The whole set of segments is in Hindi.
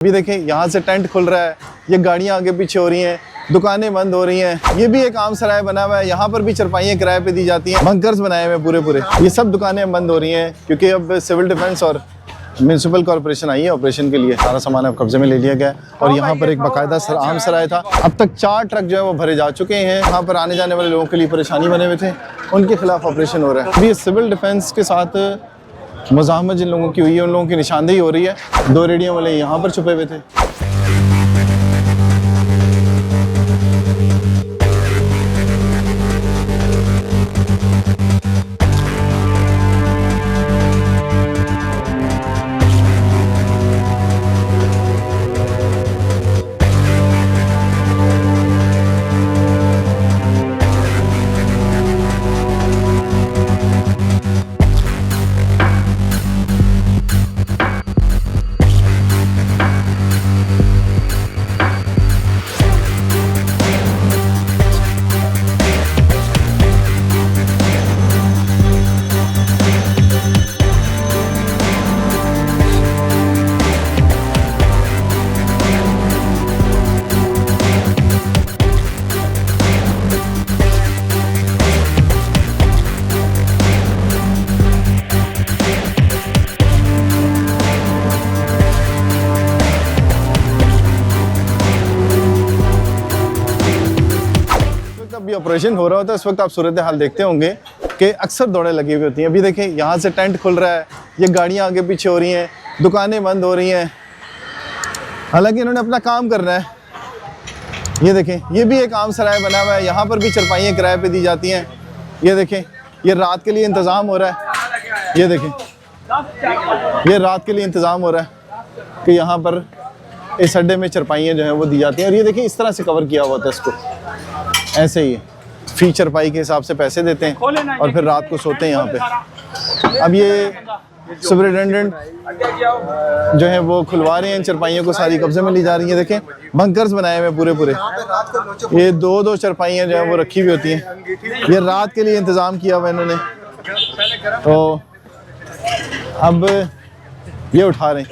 अभी देखें यहाँ से टेंट खुल रहा है, ये गाड़ियाँ आगे पीछे हो रही हैं, दुकानें बंद हो रही हैं। ये भी एक आम सराय बना हुआ है, यहाँ पर भी चरपाइयाँ किराए पे दी जाती हैं, बंकर्स बनाए हुए पूरे पूरे। ये सब दुकानें बंद हो रही हैं क्योंकि अब सिविल डिफेंस और म्यूनसिपल कॉर्पोरेशन आई है ऑपरेशन के लिए। सारा सामान अब कब्जे में ले लिया गया और यहाँ पर एक बाकायदा आम सराय था। अब तक 4 ट्रक जो है वो भरे जा चुके हैं। यहाँ पर आने जाने वाले लोगों के लिए परेशानी बने हुए थे, उनके खिलाफ ऑपरेशन हो रहा है। अभी सिविल डिफेंस के साथ मुज़ाहमत जिन लोगों की हुई है उन लोगों की निशानदेही हो रही है। 2 रेडियो वाले यहाँ पर छुपे हुए थे। अभी ऑपरेशन हो रहा होता है, इस वक्त आप सूरत हाल देखते होंगे कि अक्सर दौड़ें लगी हुई होती हैं। अभी देखें यहाँ से टेंट खुल रहा है, ये गाड़ियाँ आगे पीछे हो रही हैं, दुकानें बंद हो रही हैं। हालांकि इन्होंने अपना काम करना है। ये देखें, ये भी एक आम सराय बना हुआ है, यहाँ पर भी चरपाइयाँ किराए पे दी जाती हैं। ये देखें, ये रात के लिए इंतज़ाम हो रहा है। ये देखें, ये रात के लिए इंतज़ाम हो रहा है कि यहाँ पर इस अड्डे में चरपाइयाँ जो हैं वो दी जाती हैं। और ये देखें, इस तरह से कवर किया हुआ था इसको, ऐसे ही फी चरपाई के हिसाब से पैसे देते हैं और फिर रात को सोते हैं यहाँ पे। अब ये सुपरिटेंडेंट जो है वो खुलवा रहे हैं, चरपाइयों को सारी कब्जे में ली जा रही हैं। देखें, बंकर्स बनाए हुए पूरे पूरे। ये 2-2 चरपाइयाँ जो है वो रखी हुई होती हैं। ये रात के लिए इंतज़ाम किया हुआ इन्होंने, तो अब ये उठा रहे हैं।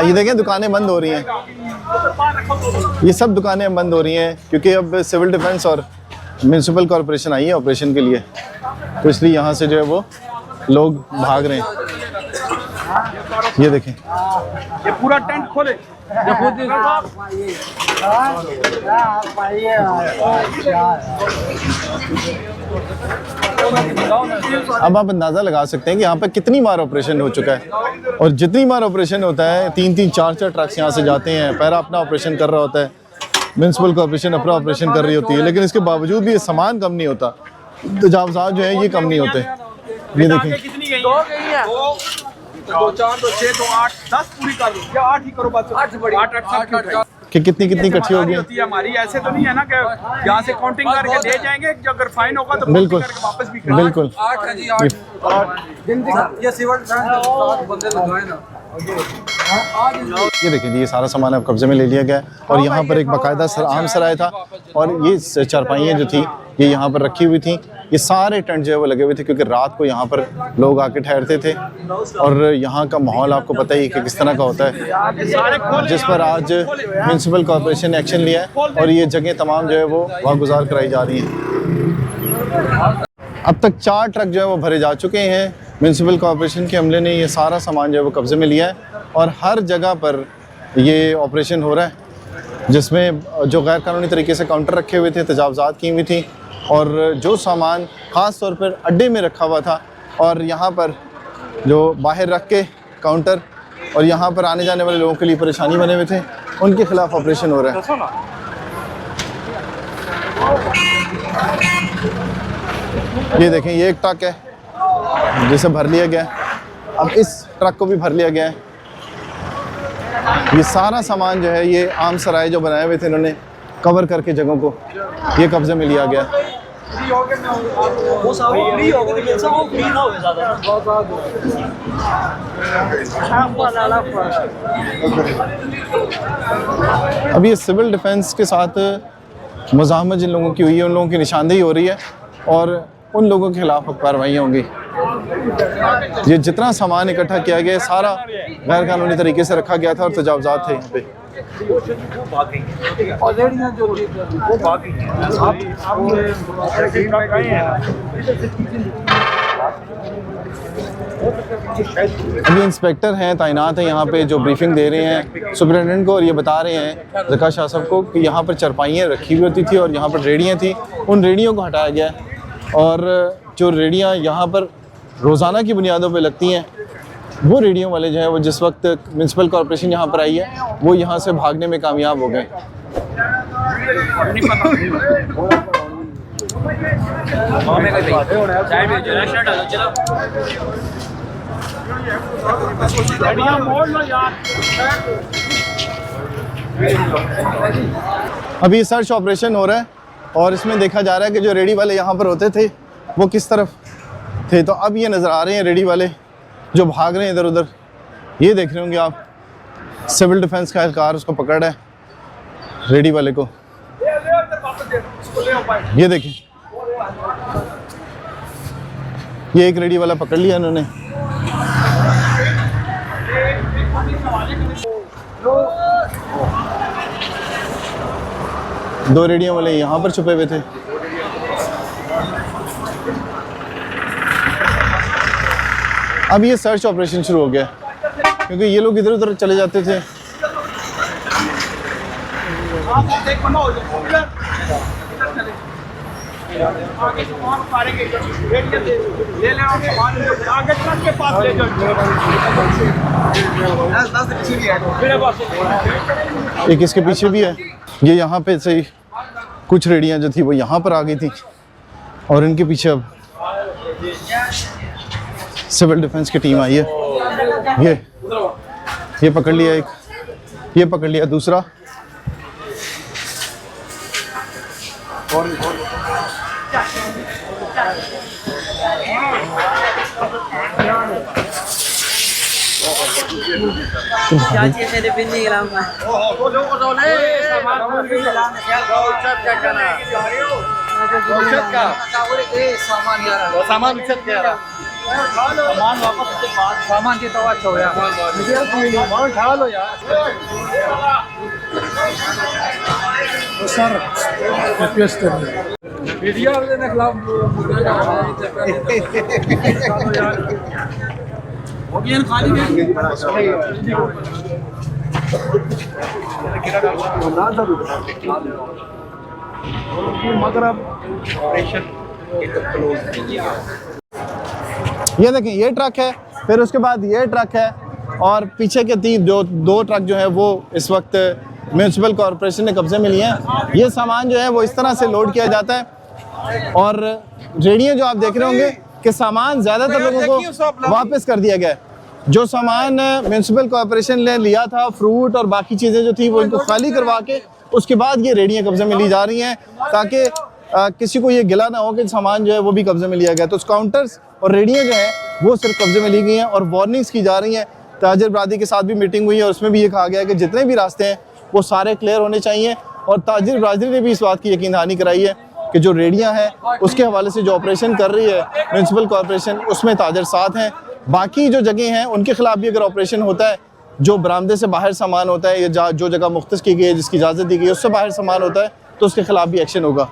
ये देखें, दुकानें बंद हो रही हैं, ये सब दुकानें बंद हो रही हैं क्योंकि अब सिविल डिफेंस और म्यूनसिपल कॉर्पोरेशन आई है ऑपरेशन के लिए। तो इसलिए यहाँ से जो है वो लोग भाग रहे हैं। ये देखें, ये पूरा टेंट खोले। अब आप अंदाज़ा लगा सकते हैं कि यहाँ पर कितनी बार ऑपरेशन हो चुका है। और जितनी बार ऑपरेशन होता है, 3-3, 4-4 ट्रक्स यहाँ से जाते हैं, पैरा अपना ऑपरेशन कर रहा होता है, म्यूनसिपल कॉर्पोरेशन अपना ऑपरेशन कर रही होती है, लेकिन इसके बावजूद भी ये सामान कम नहीं होता, तजावज़ात जो है ये कम नहीं होते। ये देखें, कितनी गई? 2 गई है। 2, 4, 2, 6, 2, 8, 10 पूरी कर दो या 8 ही करो बस। 8 बड़ी, 8 कि कितनी पकड़ी होगी हमारी। ऐसे तो नहीं है ना कि यहाँ से काउंटिंग करके दे जाएंगे, अगर फाइन होगा तो बिल्कुल वापस भी करेंगे। बिल्कुल। 8 है जी, 8 ये सिविल बंदे लगाए ना। ये देखिए, ये सारा सामान अब कब्जे में ले लिया गया है और यहाँ पर एक बाकायदा आम सराय था और ये चारपाइयाँ जो थी ये यहाँ पर रखी हुई थी। ये सारे टेंट जो है वो लगे हुए थे क्योंकि रात को यहाँ पर लोग आके ठहरते थे और यहाँ का माहौल आपको पता ही कि किस तरह का होता है, जिस पर आज म्यूनसिपल कॉर्पोरेशन ने एक्शन लिया है और ये जगह तमाम जो है वो वागुजार कराई जा रही हैं। अब तक 4 ट्रक जो है वो भरे जा चुके हैं। म्यूनसिपल कॉर्पोरेशन के अमले ने ये सारा सामान जो है वो कब्जे में लिया है और हर जगह पर ये ऑपरेशन हो रहा है, जिसमें जो गैर कानूनी तरीके से काउंटर रखे हुए थे, तजावज़ात की हुई थी और जो सामान ख़ास तौर पर अड्डे में रखा हुआ था और यहाँ पर जो बाहर रख के काउंटर और यहाँ पर आने जाने वाले लोगों के लिए परेशानी बने हुए थे, उनके खिलाफ ऑपरेशन हो रहा है। ये देखें, ये एक ट्रक है जिसे भर लिया गया है, अब इस ट्रक को भी भर लिया गया है। ये सारा सामान जो है ये आम सराय जो बनाए हुए थे इन्होंने कवर करके जगहों को, ये कब्जे में लिया गया। अब ये सिविल डिफेंस के साथ मुज़ाहमत जिन लोगों की हुई है उन लोगों की निशानदेही हो रही है और उन लोगों के खिलाफ कार्रवाई होंगी। ये जितना सामान इकट्ठा किया गया सारा गैर कानूनी तरीके से रखा गया था और तजावजात थे यहाँ पे। अभी इंस्पेक्टर हैं तैनात हैं यहाँ पे जो ब्रीफिंग दे रहे हैं सुपरिटेंडेंट को और ये बता रहे हैं ज़का शाह साहब को कि यहाँ पर चरपाइयाँ रखी हुई होती थी और यहाँ पर रेडियाँ थी, उन रेडियों को हटाया गया है और जो रेडियाँ यहाँ पर रोज़ाना की बुनियादों पे लगती हैं वो रेडियो वाले जो है वो जिस वक्त म्यूनसिपल कॉरपोरेशन यहाँ पर आई है वो यहाँ से भागने में कामयाब हो गए। अभी सर्च ऑपरेशन हो रहा है और इसमें देखा जा रहा है कि जो रेडी वाले यहाँ पर होते थे वो किस तरफ थे। तो अब ये नज़र आ रहे हैं रेडी वाले जो भाग रहे हैं इधर उधर। ये देख रहे होंगे आप, सिविल डिफेंस का एहलकार उसको पकड़ रहा है रेडी वाले को। ये देखें, ये एक रेडी वाला पकड़ लिया इन्होंने। दो रेडियो वाले यहाँ पर छुपे हुए थे। अब ये सर्च ऑपरेशन शुरू हो गया क्योंकि ये लोग इधर उधर चले जाते थे। एक इसके पीछे भी है। ये यहाँ पे से कुछ रेडियाँ जो थी वो यहाँ पर आ गई थी और इनके पीछे अब सिविल डिफेंस की टीम आई है। ये पकड़ लिया एक, ये पकड़ लिया दूसरा। सामान की तो अच्छा हो गया उठा लो यार सर रिक्वेस्ट कर मीडिया वाले के खिलाफ ये देखें, ये ट्रक है, फिर उसके बाद ये ट्रक है और पीछे के दो ट्रक जो है वो इस वक्त म्यूनसिपल कॉरपोरेशन ने कब्जे में लिए हैं। ये सामान जो है वो इस तरह से लोड किया जाता है और रेडियो जो आप देख रहे होंगे कि सामान ज़्यादातर लोगों को वापस कर दिया गया है। जो सामान म्यूनसिपल कॉरपोरेशन ने लिया था, फ्रूट और बाकी चीज़ें जो थी वो इनको खाली करवा के उसके बाद ये रेडियाँ कब्जे में ली जा रही हैं ताकि किसी को ये गिला ना हो कि सामान जो है वो भी कब्जे में लिया गया। तो काउंटर्स और रेडियाँ जो हैं वो सिर्फ कब्जे में ली गई हैं और वार्निंग्स की जा रही हैं। ताजिर बरादरी के साथ भी मीटिंग हुई है और उसमें भी ये कहा गया है कि जितने भी रास्ते हैं वो सारे क्लियर होने चाहिए। और ताजिर बरादरी ने भी इस बात की यकीन दहानी कराई है कि जो रेडियाँ हैं उसके हवाले से जो ऑपरेशन कर रही है म्यूनसिपल कॉरपोरेशन उसमें ताजिर साथ हैं। बाकी जो जगह हैं उनके खिलाफ भी अगर ऑपरेशन होता है, जो बरामदे से बाहर सामान होता है या जो जगह मुख्तस की गई है जिसकी इजाज़त दी गई है उससे बाहर सामान होता है तो उसके खिलाफ भी एक्शन होगा।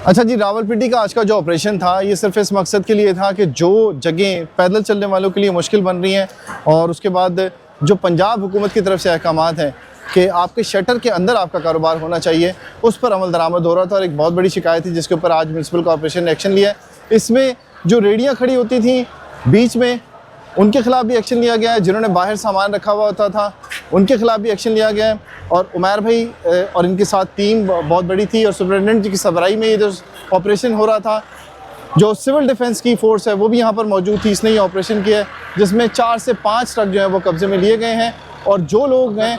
अच्छा जी, रावलपिंडी का आज का जो ऑपरेशन था ये सिर्फ इस मकसद के लिए था कि जो जगह पैदल चलने वालों के लिए मुश्किल बन रही हैं और उसके बाद जो पंजाब हुकूमत की तरफ से अहकामात हैं कि आपके शटर के अंदर आपका कारोबार होना चाहिए, उस पर अमल दरामद हो रहा था और एक बहुत बड़ी शिकायत थी जिसके ऊपर आज म्यूनसिपल कॉरपोरेशन ने एक्शन लिया है। इसमें जो रेडियाँ खड़ी होती थी बीच में उनके खिलाफ भी एक्शन लिया गया है, जिन्होंने बाहर सामान रखा हुआ होता था उनके खिलाफ भी एक्शन लिया गया है। और उमैर भाई और इनके साथ टीम बहुत बड़ी थी और सुपरिटेंडेंट जी की सरबराही में ये जो ऑपरेशन हो रहा था, जो सिविल डिफेंस की फोर्स है वो भी यहाँ पर मौजूद थी। इसने ये ऑपरेशन किया है जिसमें 4 से 5 ट्रक जो है वो कब्जे में लिए गए हैं और जो लोग हैं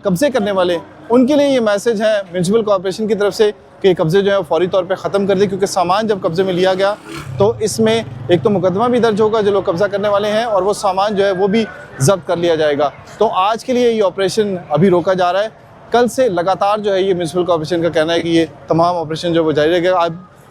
कब्जे करने वाले उनके लिए ये मैसेज है म्यूनसिपल कॉरपोरेशन की तरफ से कि कब्जे जो है फौरी तौर पे ख़त्म कर दे, क्योंकि सामान जब कब्जे में लिया गया तो इसमें एक तो मुकदमा भी दर्ज होगा जो लोग कब्जा करने वाले हैं और वो सामान जो है वो भी जब्त कर लिया जाएगा। तो आज के लिए ये ऑपरेशन अभी रोका जा रहा है, कल से लगातार जो है ये म्यूनसिपल कॉरपोरेशन का कहना है कि ये तमाम ऑपरेशन जो वो जारी रहेगा।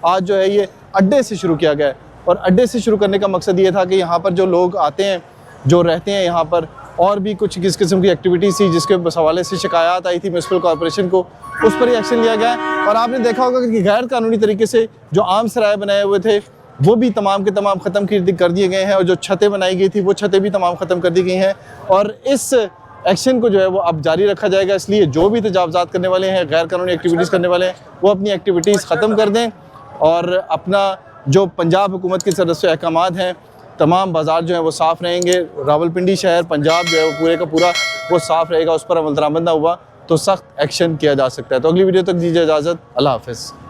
आज जो है ये अड्डे से शुरू किया गया है। और अड्डे से शुरू करने का मकसद ये था कि यहाँ पर जो लोग आते हैं, जो रहते हैं यहाँ पर, और भी कुछ किस किस्म की एक्टिविटीज़ थी जिसके हवाले से शिकायत आई थी म्यूनसिपल कॉर्पोरेशन को, उस पर ही एक्शन लिया गया है। और आपने देखा होगा कि गैर कानूनी तरीके से जो आम सराय बनाए हुए थे वो भी तमाम के तमाम ख़त्म कर दिए गए हैं, और जो छतें बनाई गई थी वो छतें भी तमाम ख़त्म कर दी गई हैं। और इस एक्शन को जो है वो अब जारी रखा जाएगा। इसलिए जो भी तजावज़ात करने वाले हैं, गैर कानूनी एक्टिविटीज़ करने वाले हैं, वो अपनी एक्टिविटीज़ ख़त्म कर दें और अपना जो पंजाब हुकूमत के सदस्य अहकामात हैं, तमाम बाज़ार जो है वो साफ़ रहेंगे। रावलपिंडी शहर पंजाब जो है वो पूरे का पूरा वो साफ़ रहेगा, उस पर अमल दरामद ना हुआ तो सख्त एक्शन किया जा सकता है। तो अगली वीडियो तक दीजिए इजाज़त। अल्लाह हाफ़िज़।